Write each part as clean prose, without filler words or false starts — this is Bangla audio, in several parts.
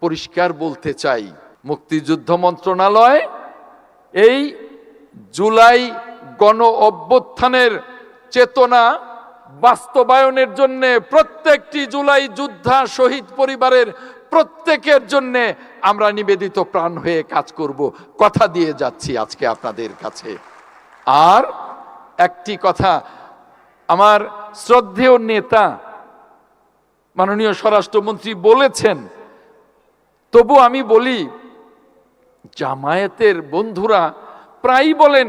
পরিষ্কার বলতে চাই, মুক্তিযুদ্ধ মন্ত্রণালয় এই জুলাই গণ অভ্যুত্থানের চেতনা বাস্তবায়নের জন্য প্রত্যেকটি জুলাই যোদ্ধা শহীদ পরিবারের প্রত্যেকের জন্য আমরা নিবেদিত প্রাণ হয়ে কাজ করব, কথা দিয়ে যাচ্ছি আজকে আপনাদের কাছে। আর একটি কথা, আমার শ্রদ্ধেয় নেতা মাননীয় স্বরাষ্ট্রমন্ত্রী বলেছেন, তবু আমি বলি, জামায়াতের বন্ধুরা প্রায়ই বলেন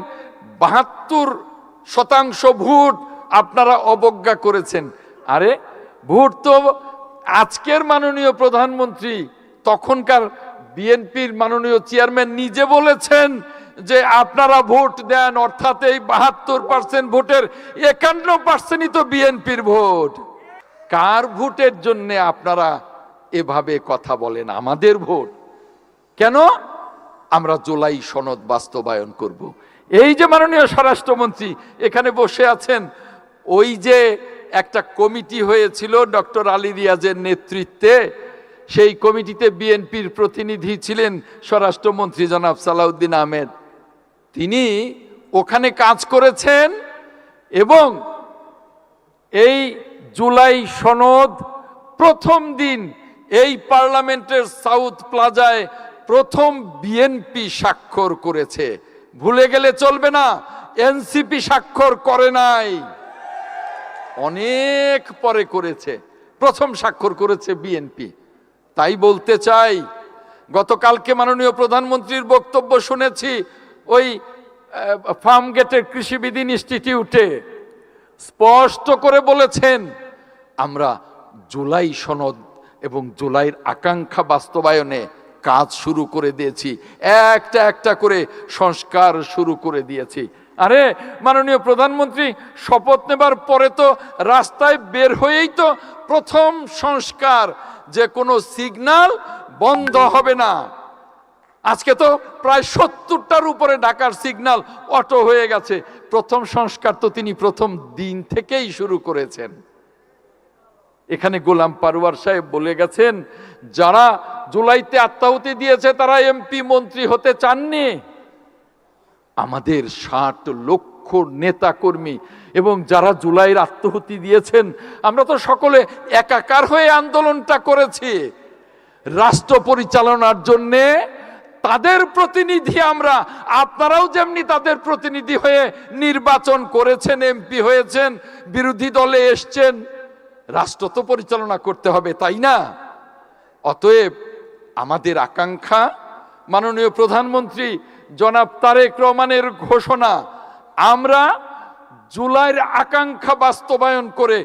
৭২% ভোট আপনারা অবজ্ঞা করেছেন। আরে ভোট তো আজকের মাননীয় প্রধানমন্ত্রী তখনকার বিএনপির মাননীয় চেয়ারম্যান নিজে বলেছেন যে আপনারা ভোট দেন, অর্থাৎ এই ৭২% ভোটের ৫১%ই তো বিএনপির ভোট। কার ভোটের জন্য আপনারা এভাবে কথা বলেন? আমাদের ভোট। কেন? আমরা জুলাই সনদ বাস্তবায়ন করব। এই যে মাননীয় স্বরাষ্ট্রমন্ত্রী এখানে বসে আছেন, ওই যে একটা কমিটি হয়েছিল ডক্টর আলী রিয়াজের নেতৃত্বে, সেই কমিটিতে বিএনপির প্রতিনিধি ছিলেন স্বরাষ্ট্রমন্ত্রী জনাব সালাউদ্দিন আহমেদ। তিনি ওখানে কাজ করেছেন এবং এই জুলাই সনদ প্রথম দিন এই পার্লামেন্টের সাউথ প্লাজায় প্রথম বিএনপি স্বাক্ষর করেছে। ভুলে গেলে চলবে না, এনসিপি স্বাক্ষর করে নাই, অনেক পরে করেছে, প্রথম স্বাক্ষর করেছে বিএনপি। তাই বলতে চাই, গতকালকে মাননীয় প্রধানমন্ত্রীর বক্তব্য শুনেছি ওই ফার্ম গেটের কৃষিবিদ ইনস্টিটিউটে, স্পষ্ট করে বলেছেন আমরা জুলাই সনদ এবং জুলাইয়ের আকাঙ্ক্ষা বাস্তবায়নে কাজ শুরু করে দিয়েছি, একটা একটা করে সংস্কার শুরু করে দিয়েছি। আরে মাননীয় প্রধানমন্ত্রী শপথ নেবার পরে তো রাস্তায় বের হয়েই তো প্রথম সংস্কার, যে কোনো সিগন্যাল বন্ধ হবে না। আজকে তো প্রায় ৭০টার উপরে ঢাকার সিগন্যাল অটো হয়ে গেছে। প্রথম সংস্কার তো তিনি প্রথম দিন থেকেই শুরু করেছেন। এখানে গোলাম পারওয়ার সাহেব বলে গেছেন, যারা জুলাইতে আত্মাহুতি দিয়েছে তারা এমপি মন্ত্রী হতে চাননি। আমাদের ৬০ লক্ষ নেতা কর্মী এবং যারা জুলাইয়ের আত্মাহুতি দিয়েছেন, আমরা তো সকলে একাকার হয়ে আন্দোলনটা করেছি। রাষ্ট্র পরিচালনার জন্যে তাদের প্রতিনিধি আমরা, আপনারাও যেমনি তাদের প্রতিনিধি হয়ে নির্বাচন করেছেন, এমপি হয়েছেন, বিরোধী দলে এসছেন, রাষ্ট্র তো পরিচালনা করতে হবে, তাই না? অতএব আমাদের আকাঙ্ক্ষা, মাননীয় প্রধানমন্ত্রী জনাব তারেক রহমানের ঘোষণা, আমরা জুলাইয়ের আকাঙ্ক্ষা বাস্তবায়ন করে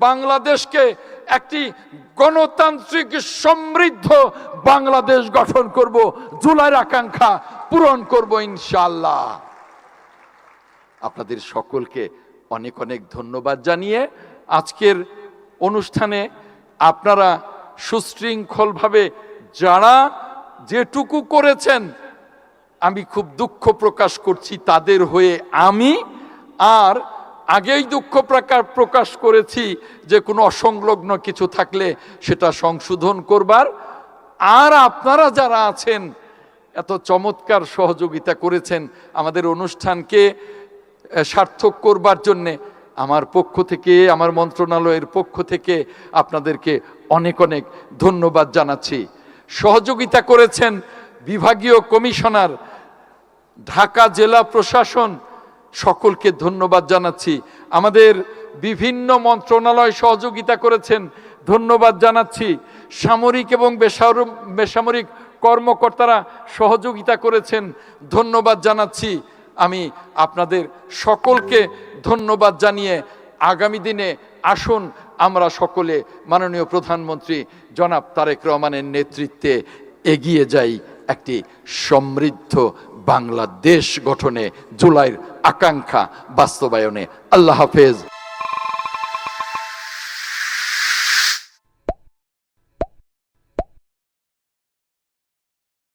বাংলাদেশকে একটি গণতান্ত্রিক সমৃদ্ধ বাংলাদেশ গঠন করব, জুলাইয়ের আকাঙ্ক্ষা পূরণ করব ইনশাআল্লাহ। আপনাদের সকলকে অনেক অনেক ধন্যবাদ জানিয়ে আজকের অনুষ্ঠানে আপনারা সুশৃঙ্খলভাবে যারা যেটুকু করেছেন, আমি খুব দুঃখ প্রকাশ করছি তাদের হয়ে। আমি আর আগেই দুঃখ প্রকাশ করেছি যে কোনো অসংলগ্ন কিছু থাকলে সেটা সংশোধন করবার। আর আপনারা যারা আছেন এত চমৎকার সহযোগিতা করেছেন আমাদের অনুষ্ঠানকে সার্থক করবার জন্যে, আমার পক্ষ থেকে, আমার মন্ত্রণালয়ের পক্ষ থেকে আপনাদেরকে অনেক অনেক ধন্যবাদ জানাচ্ছি। সহযোগিতা করেছেন বিভাগীয় কমিশনার, ঢাকা জেলা প্রশাসন, সকলকে ধন্যবাদ জানাচ্ছি। আমাদের বিভিন্ন মন্ত্রণালয় সহযোগিতা করেছেন, ধন্যবাদ জানাচ্ছি। সামরিক এবং বেসামরিক কর্মকর্তারা সহযোগিতা করেছেন, ধন্যবাদ জানাচ্ছি। আমি আপনাদের সকলকে ধন্যবাদ জানিয়ে আগামী দিনে আসুন আমরা সকলে মাননীয় প্রধানমন্ত্রী জনাব তারেক রহমানের নেতৃত্বে এগিয়ে যাই একটি সমৃদ্ধ বাংলাদেশ গঠনে, জুলাইয়ের আকাঙ্ক্ষা বাস্তবায়নে। আল্লাহ হাফেজ।